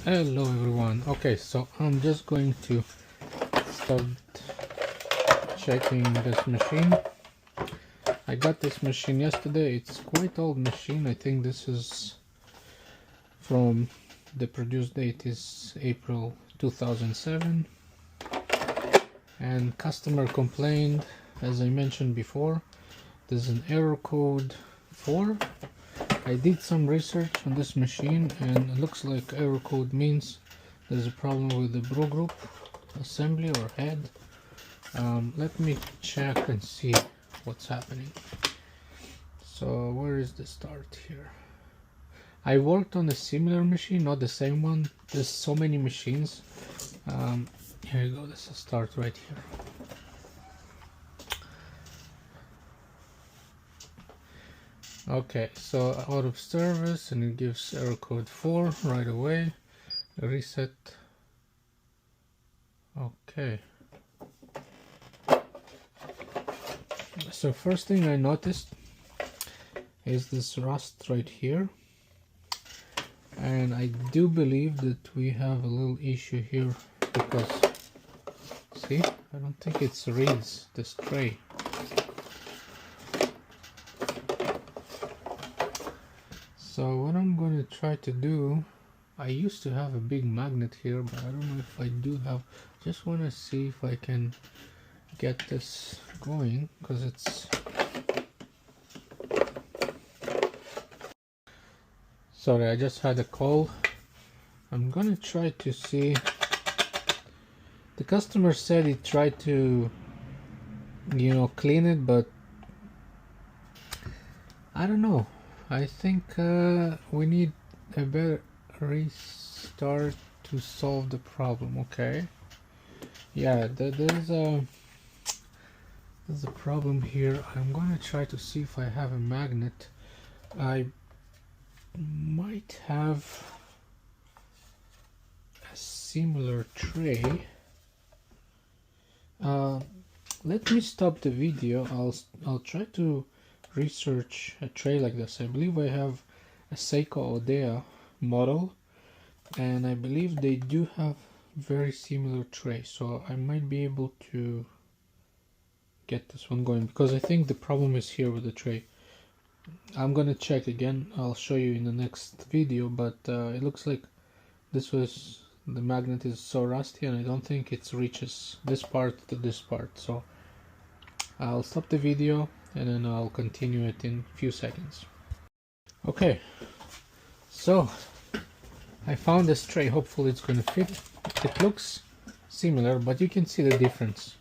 Hello everyone. Okay, so I'm just going to start checking this machine. I got this machine yesterday. It's quite old machine. I think this is from the produce date is April 2007, and customer complained, as I mentioned before, there's an error code 4. I did some research on this machine and it looks like error code means there's a problem with the brew group assembly or head. Let me check and see what's happening. So where is the start here? I worked on a similar machine, not the same one. There's so many machines. Here you go, this will start right here. Okay, so out of service, and it gives error code 4 right away. Reset. Okay. So first thing I noticed is this rust right here. And I do believe that we have a little issue here because, see, I don't think it reads this tray. So what I'm going to try to do, I used to have a big magnet here, but I don't know if I do have. Just want to see if I can get this going, because it's... Sorry, I just had a call. I'm going to try to see. The customer said he tried to, clean it, but I don't know. I think we need a better restart to solve the problem. Okay, yeah, there's a problem here. I'm gonna try to see if I have a magnet. I might have a similar tray. Let me stop the video. I'll try to research a tray like this. I believe I have a Saeco Talea model, and I believe they do have very similar tray, so I might be able to get this one going, because I think the problem is here with the tray. I'm gonna check again. I'll show you in the next video, but it looks like the magnet is so rusty, and I don't think it reaches this part to this part. So I'll stop the video and then I'll continue it in a few seconds. Okay, so I found this tray. Hopefully it's going to fit. It looks similar, but you can see the difference.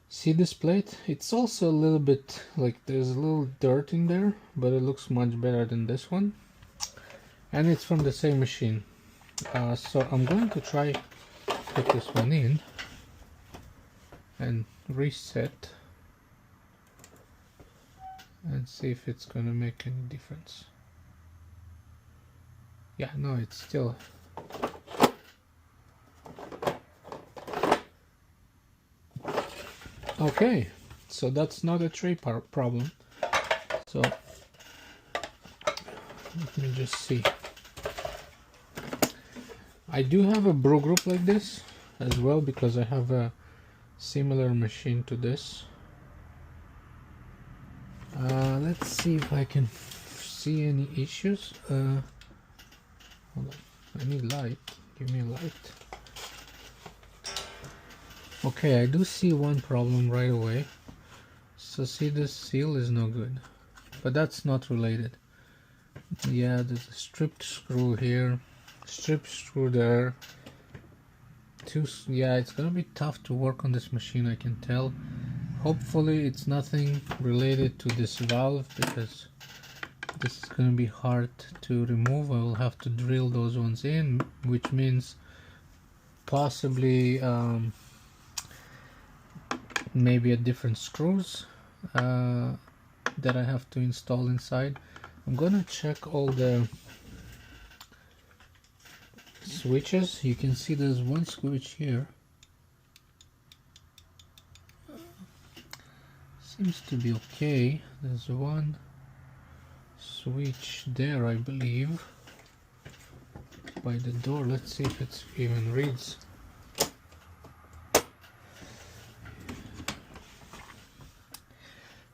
See this plate? It's also a little bit like there's a little dirt in there, but it looks much better than this one. And it's from the same machine. So I'm going to try to put this one in and reset and see if it's gonna make any difference. Yeah, no, it's still... Okay, so that's not a tray problem. So let me just see. I do have a brew group like this as well, because I have a similar machine to this. Let's see if I can see any issues. Hold on, I need light. Give me a light. Okay, I do see one problem right away. So see, this seal is no good, but that's not related. Yeah, there's a stripped screw here, stripped screw there. Yeah, it's gonna be tough to work on this machine, I can tell. Hopefully it's nothing related to this valve, because this is going to be hard to remove. I will have to drill those ones in, which means possibly maybe a different screws that I have to install inside. I'm gonna check all the switches. You can see there's one switch here. Seems to be okay. There's one switch there, I believe. by the door. Let's see if it even reads.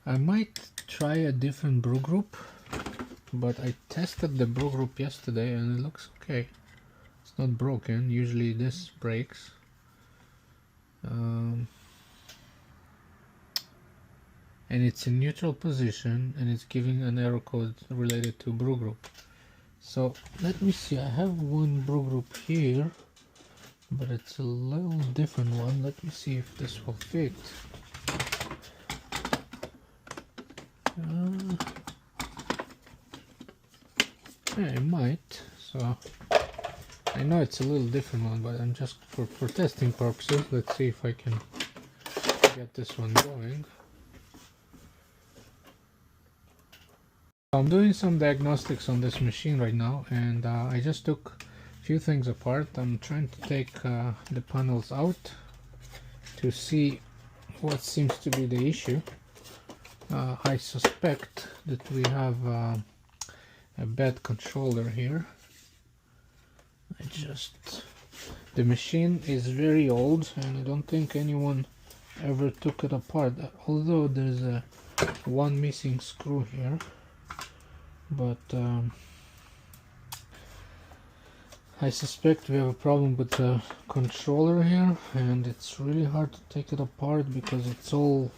I might try a different brew group, but I tested the brew group yesterday and it looks okay. It's not broken. Usually this breaks. And it's in neutral position and it's giving an error code related to brew group. So let me see, I have one brew group here, but it's a little different one. Let me see if this will fit. Yeah, it might. So I know it's a little different one, but I'm just for testing purposes. Let's see if I can get this one going. I'm doing some diagnostics on this machine right now, and I just took a few things apart. I'm trying to take the panels out to see what seems to be the issue. I suspect that we have a bad controller here. The machine is very old and I don't think anyone ever took it apart, although there's one missing screw here. But I suspect we have a problem with the controller here, and it's really hard to take it apart because it's all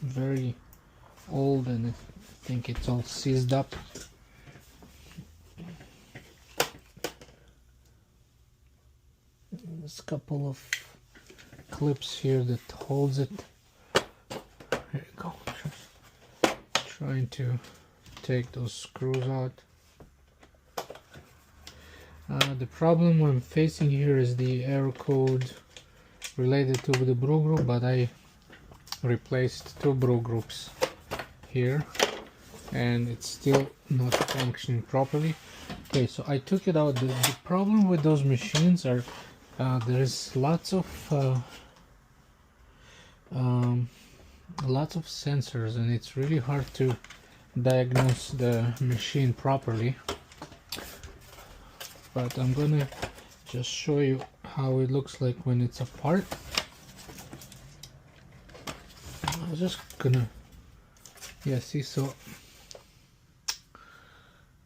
very old and I think it's all seized up. There's a couple of clips here that holds it. There you go. Trying to take those screws out. The problem I'm facing here is the error code related to the brew group, but I replaced 2 brew groups here and it's still not functioning properly. Okay, so I took it out. The problem with those machines are there's lots of sensors and it's really hard to diagnose the machine properly. But I'm gonna just show you how it looks like when it's apart. I'm just gonna, yeah, see, so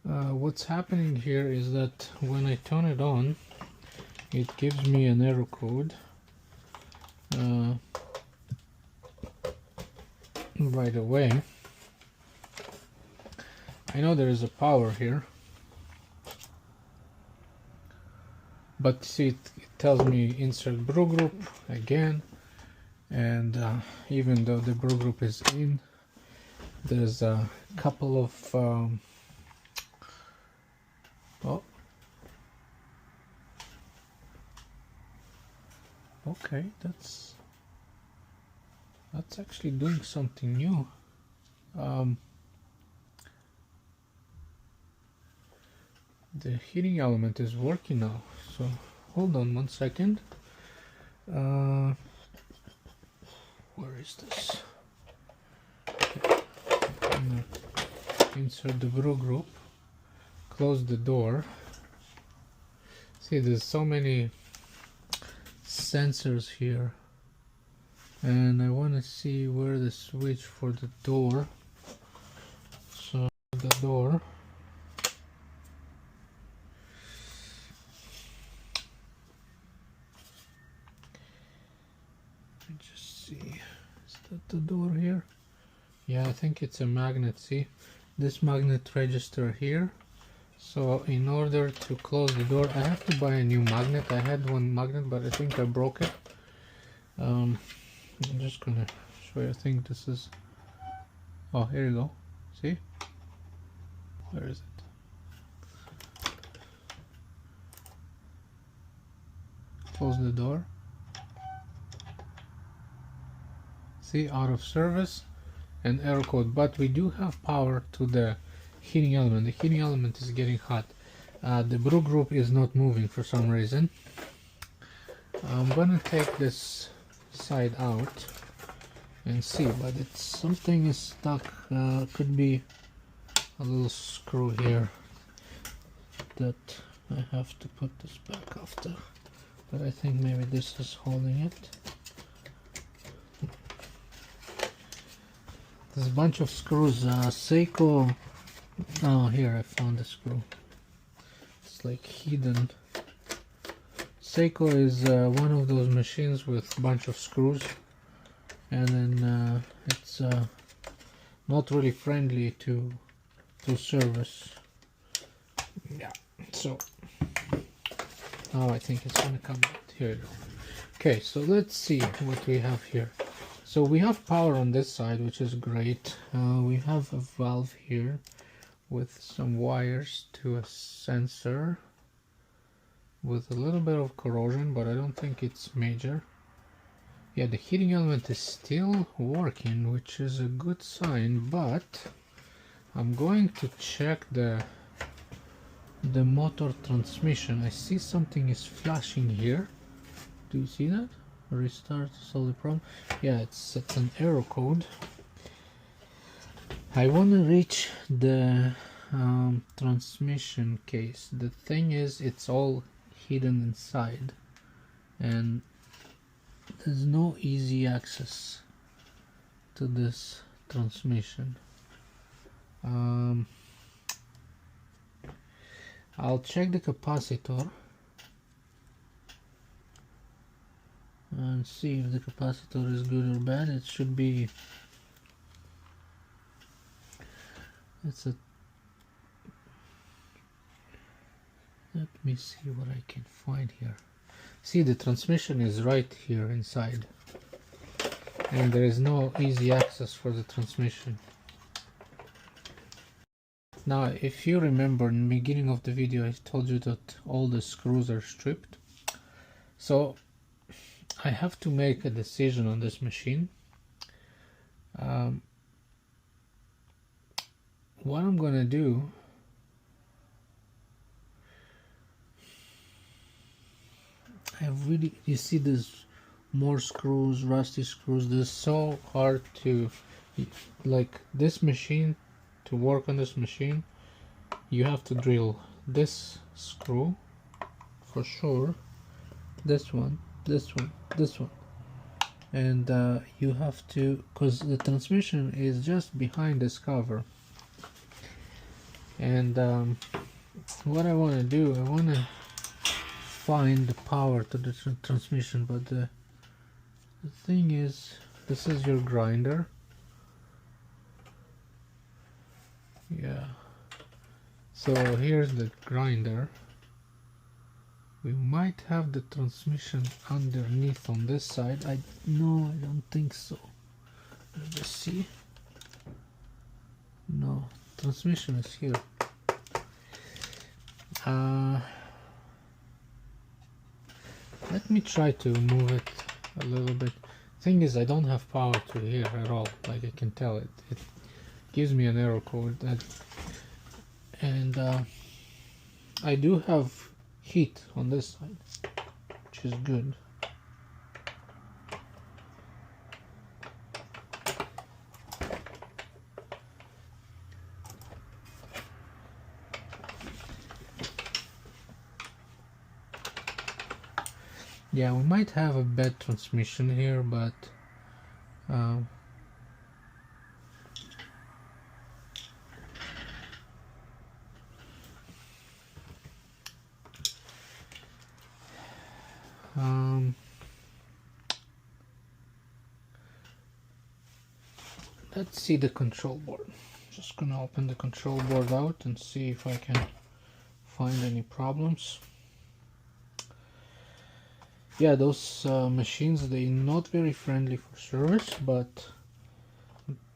what's happening here is that when I turn it on, it gives me an error code right away. I know there is a power here, but see, it tells me insert brew group again, and even though the brew group is in, there's a couple of oh, okay, that's actually doing something new. The heating element is working now, so hold on 1 second. Where is this? Okay. I'm gonna insert the brew group, close the door. See, there's so many sensors here, and I want to see where the switch for the door. So the door, just see, is that the door here? Yeah, I think it's a magnet. See, this magnet register here. So in order to close the door, I have to buy a new magnet. I had one magnet, but I think I broke it. I'm just gonna show you. I think this is, oh, here you go. See, where is it? Close the door. See, out of service and error code, but we do have power to the heating element. The heating element is getting hot. The brew group is not moving for some reason. I'm gonna take this side out and see, but it's something is stuck. Could be a little screw here that I have to put this back after, but I think maybe this is holding it. There's a bunch of screws. Saeco. Oh, here I found the screw. It's like hidden. Saeco is one of those machines with a bunch of screws, and then it's not really friendly to service. Yeah, so now I think it's gonna come out. Here you go. Okay, so let's see what we have here. So we have power on this side, which is great. We have a valve here with some wires to a sensor with a little bit of corrosion, but I don't think it's major. Yeah, the heating element is still working, which is a good sign, but I'm going to check the motor transmission. I see something is flashing here. Do you see that? Restart, solve the problem. Yeah, it's an error code. I want to reach the transmission case. The thing is, it's all hidden inside, and there's no easy access to this transmission. I'll check the capacitor and see if the capacitor is good or bad. It should be, it's a, let me see what I can find here. See, the transmission is right here inside, and there is no easy access for the transmission. Now, if you remember in the beginning of the video, I told you that all the screws are stripped. So I have to make a decision on this machine. What I'm gonna do, you see there's more screws, rusty screws. This is so hard to, like, this machine, to work on this machine, you have to drill this screw for sure, this one, this one, this one, and you have to, because the transmission is just behind this cover. And what I want to do, I want to find the power to the transmission, but the thing is, this is your grinder. Yeah, so here's the grinder. We might have the transmission underneath on this side. I don't think so. Let's just see. No, transmission is here. Let me try to move it a little bit. Thing is, I don't have power to here at all. Like, I can tell it gives me an error code, and I do have heat on this side, which is good. Yeah, we might have a bad transmission here, but let's see the control board. Just gonna open the control board out and see if I can find any problems. Yeah, those machines, they're not very friendly for service, but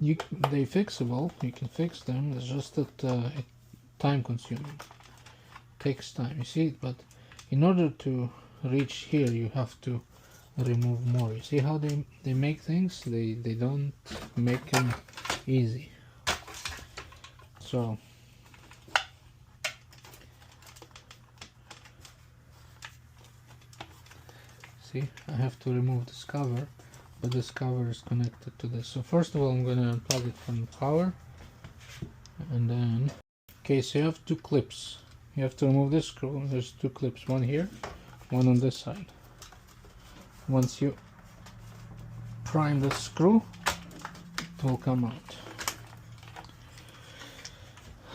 they fixable. You can fix them. It's just that it's time consuming. Takes time, you see. But in order to reach here, you have to remove more. You see how they make things? They don't make them easy. So see, I have to remove this cover, but this cover is connected to this. So first of all, I'm going to unplug it from the power, and then, okay, so you have two clips you have to remove this screw. There's two clips, one here, one on this side. Once you prime the screw, it will come out.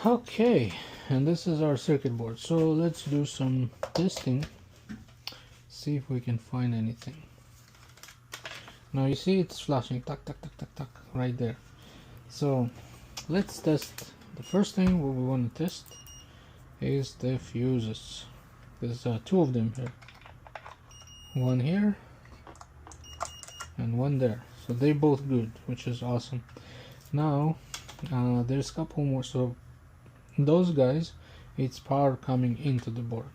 Okay, and this is our circuit board. So let's do some testing, see if we can find anything. Now you see it's flashing, tuck, tuck, tuck, tuck, tuck, right there. So let's test. The first thing what we want to test is the fuses. There's two of them here, one here and one there, so they're both good, which is awesome. Now there's a couple more. So those guys, it's power coming into the board.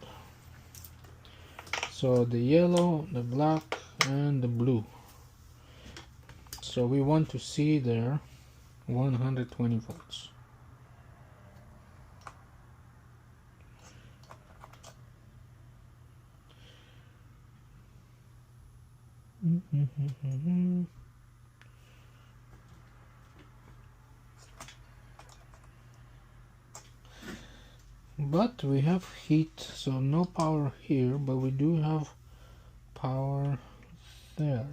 So the yellow, the black, and the blue. So we want to see there 120 volts. But we have heat, so no power here, but we do have power there.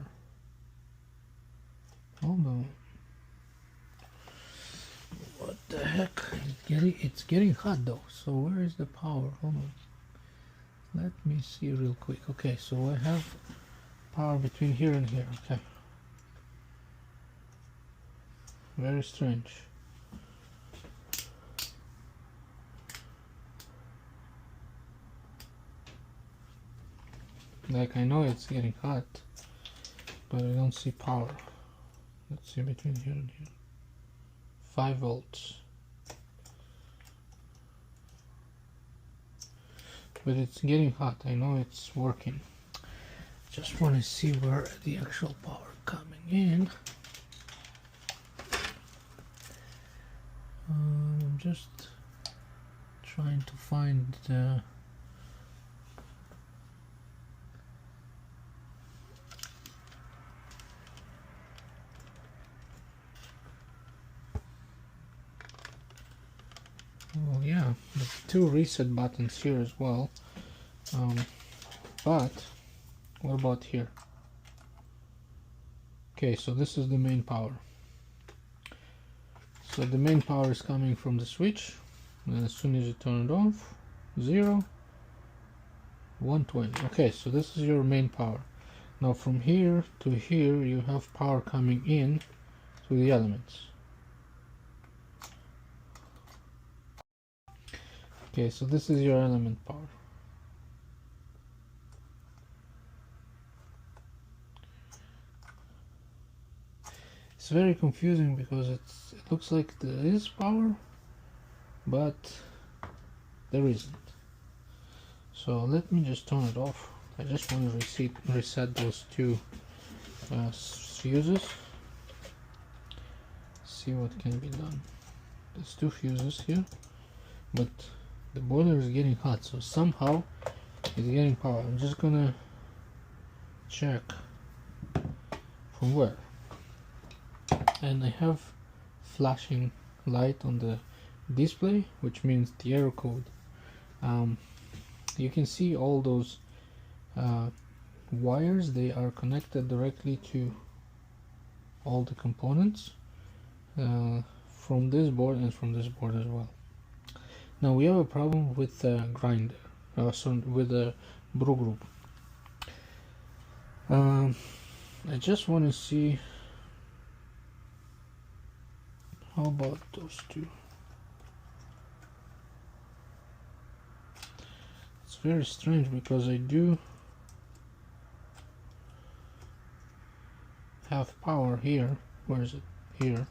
Hold on. What the heck? It's getting hot though. So where is the power? Hold on. Let me see real quick. Okay, so I have power between here and here. Okay. Very strange. Like, I know it's getting hot, but I don't see power. Let's see between here and here. 5 volts. But it's getting hot. I know it's working. Just want to see where the actual power coming in. I'm just trying to find the yeah, the 2 reset buttons here as well. But what about here? Okay, so this is the main power. So the main power is coming from the switch, and as soon as you turn it off, 0, 120. Okay, so this is your main power. Now from here to here you have power coming in to the elements. Okay, so this is your element power. It's very confusing because it looks like there is power, but there isn't. So let me just turn it off. I just want to reset those 2 fuses. See what can be done. There's 2 fuses here, but the boiler is getting hot, so somehow it's getting power. I'm just gonna check from where. And I have flashing light on the display, which means the error code. You can see all those wires. They are connected directly to all the components from this board and from this board as well. Now we have a problem with the grinder, with the brew group. I just want to see, how about those 2? It's very strange because I do have power here. Where is it? Here.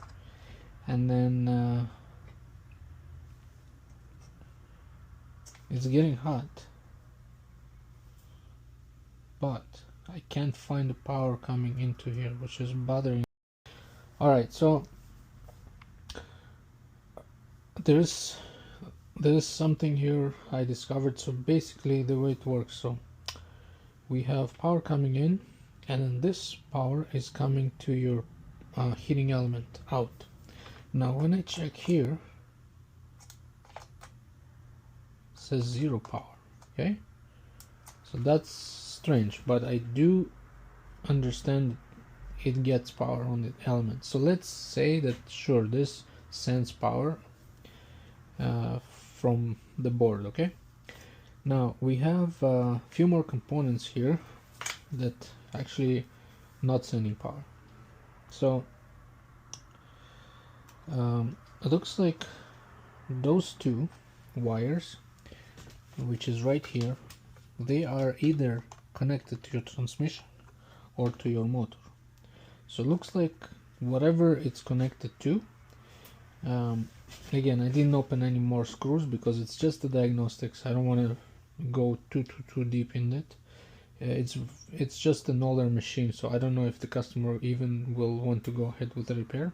And then it's getting hot, but I can't find the power coming into here, which is bothering. Alright, so there's something here I discovered. So basically the way it works, so we have power coming in, and then this power is coming to your heating element out. Now when I check here, says 0 power. Okay, so that's strange, but I do understand it gets power on the element. So let's say that sure, this sends power from the board. Okay, now we have a few more components here that actually not sending power. So it looks like those two wires, which is right here, they are either connected to your transmission or to your motor. So it looks like whatever it's connected to, again, I didn't open any more screws because it's just the diagnostics. I don't want to go too deep in it. It's just an older machine, so I don't know if the customer even will want to go ahead with the repair.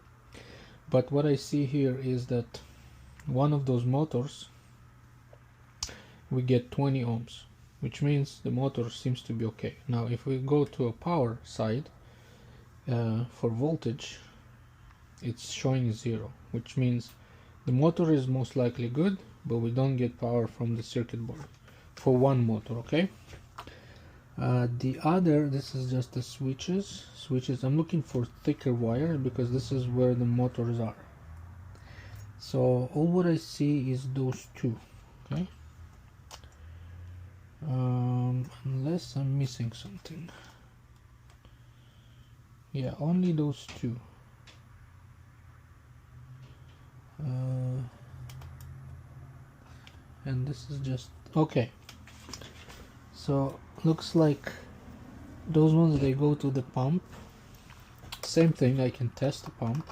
But what I see here is that one of those motors, we get 20 ohms, which means the motor seems to be okay. Now if we go to a power side, for voltage it's showing 0, which means the motor is most likely good, but we don't get power from the circuit board for one motor. Okay, the other, this is just the switches. I'm looking for thicker wire because this is where the motors are. So all what I see is those two. Okay, unless I'm missing something. Yeah, only those two. And this is just okay. So looks like those ones, they go to the pump. Same thing, I can test the pump.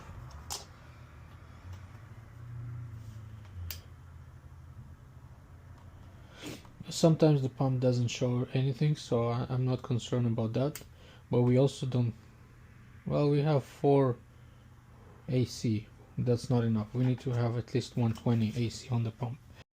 Sometimes the pump doesn't show anything, so I'm not concerned about that. But we also don't, well, we have 4 AC. That's not enough. We need to have at least 120 AC on the pump.